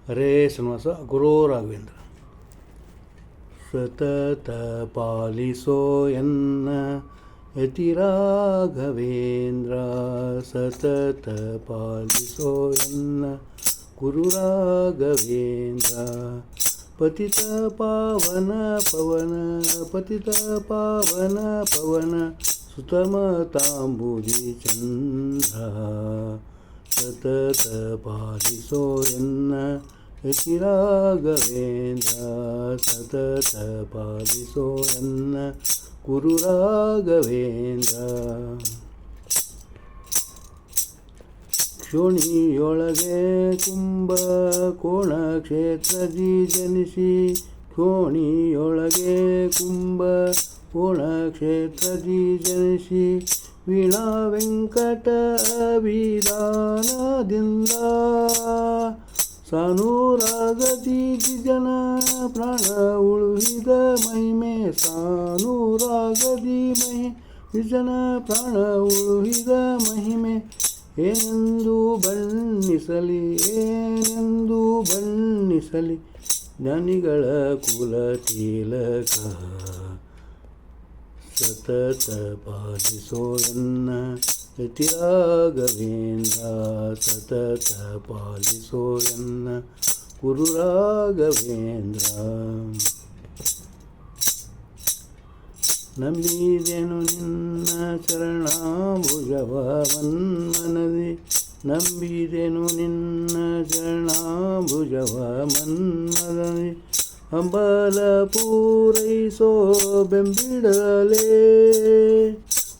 ಹರೇ ಶ್ರೀನಿವಾಸ ಗುರೋ ರಾಘವೇಂದ್ರ. ಸತತ ಪಾಲಿಸೋ ಎನ್ನ ಯತಿ ರಾಘವೇಂದ್ರ, ಸತತ ಪಾಲಿಸೋ ಎನ್ನ ಗುರು ರಾಘವೇಂದ್ರ. ಪತಿತ ಪಾವನ ಪವನ, ಪತಿತ ಪಾವನ ಪವನ, ಸುತಮತಾಂಬುದಿ ಚಂದ್ರ. ಸತತ ಪಾಲಿಸೋ ಎನ್ನ ಯತಿ ರಾಘವೇಂದ್ರ, ಸತತ ಪಾಲಿಸೋ ಎನ್ನ ಗುರು ರಾಘವೇಂದ್ರ. ಕ್ಷೋಣಿಯೊಳಗೆ ಕುಂಭ ಕೋಣ ಕ್ಷೇತ್ರದಿ ಜನಿಸಿ, ಕ್ಷೋಣಿಯೊಳಗೆ ಕುಂಭ ಕೋಣ ಕ್ಷೇತ್ರದಿ ಜನಿಸಿ, ವೀಣಾ ವೆಂಕಟ ಅಭಿಧಾನದಿಂದ ಸಾನೂರಾಗದಿ ಜನ ಪ್ರಾಣ ಉಳುಹಿದ ಮಹಿಮೆ, ಸಾನೂರಾಗದಿ ಜನ ಪ್ರಾಣ ಉಳುಹಿದ ಮಹಿಮೆ. ಏನೆಂದು ಬಣ್ಣಿಸಲಿ, ಏನೆಂದು ಬಣ್ಣಿಸಲಿ ಜ್ಞಾನಿಗಳ ಕುಲ ತಿಲಕ. ಸತತ ಪಾಲಿಸೋ ಎನ್ನ ಯತಿ ರಾಘವೇಂದ್ರ, ಸತತ ಪಾಲಿಸೋ ಎನ್ನ ಗುರು ರಾಘವೇಂದ್ರ. ನಂಬಿದೆನು ನಿನ್ನ ಚರಣಾಂಬುಜವ ಮನ್ಮನದಿ, ನಂಬಿದೆನು ನಿನ್ನ ಚರಣಾಂಬುಜವ ಮನ್ಮನದಿ. ಹಂಬಲ ಪೂರೈಸೋ ಬೆಂಬಿಡಲೇ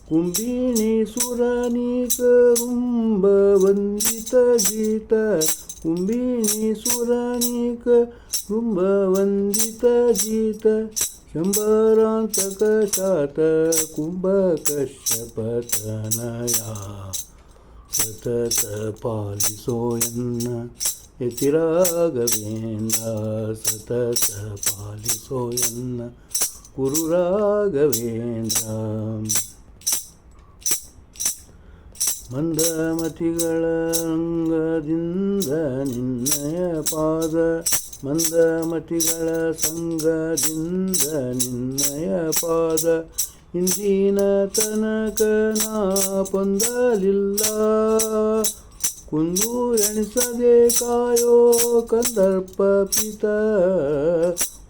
ಕುಂಬಿಣಿ ಸುರನೀಕ ರುಂಬ ವಂದಿತ ಗೀತ, ಕುಂಬಿಣಿ ಸುರನೀಕ ರುಂಬ ವಂದಿತ ಗೀತ. ಶಂಬರಾಂತಕ ಶಾತ ಕುಂಭ ಕಶ್ಯಪ ತನಯ, ಸತತ ಪಾಲಿಸೋ ಎನ್ನ ಯತಿ ರಾಘವೇಂದ್ರ, ಸತತ ಪಾಲಿಸೋ ಎನ್ನ ಗುರು ರಾಘವೇಂದ್ರ. ಮಂದಮತಿಗಳ ಅಂಗದಿಂದ ನಿನ್ನಯ ಪಾದ, ಮಂದಮತಿಗಳ ಸಂಗದಿಂದ ನಿನ್ನಯ ಪಾದ. ಇಂದಿನ ತನಕ ನಾ ಪೊಂದಲಿಲ್ಲ, ಕುಂದು ಎಣಿಸದೆ ಕಾಯೋ ಕಂದರ್ಪ ಪಿತ,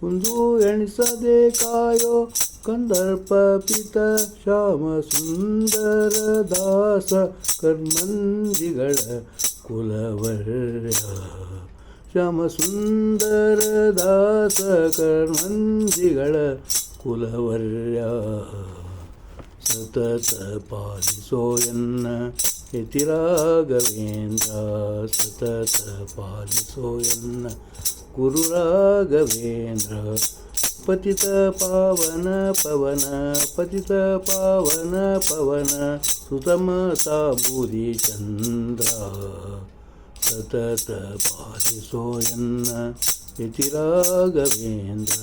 ಕುಂದು ಎಣಿಸದೆ ಕಾಯೋ ಕಂದರ್ಪ ಪಿತ. ಶ್ಯಾಮ ಸುಂದರ ದಾಸ ಕರ್ಮಂದಿಗಳ ಕುಲವರ್ಯ, ಶ್ಯಾಮ ಸುಂದರ ದಾಸ ಕರ್ಮಂದಿಗಳ ಕುಲವರ್ಯ. ಸತತ ಪಾಲಿಸೋ ಎನ್ನ ಯತಿ ರಾಘವೇಂದ್ರ, ಸತತ ಪಾಲಿಸೋ ಎನ್ನ ಗುರು ರಾಘವೇಂದ್ರ. ಪತಿತ ಪಾವನ ಪವನ, ಪತಿತ ಪಾವನ ಪವನ, ಸುತಮತಾಂಬುದಿ ಚಂದ್ರ. ಸತತ ಪಾಲಿಸೋ ಎನ್ನ ಯತಿ ರಾಘವೇಂದ್ರ,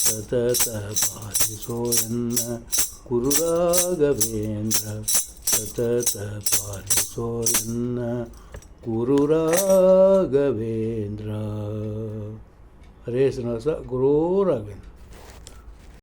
ಸತತ ಪಾಲಿಸೋ ಎನ್ನ ಗುರು ರಾಘವೇಂದ್ರ, ಸತತ ಪಾಲಿಸೋ ಎನ್ನ ಗುರು ರಾಘವೇಂದ್ರ. ಹರೇ ಶ್ರೀನಿವಾಸ ಗುರೋ ರಾಘವೇಂದ್ರ.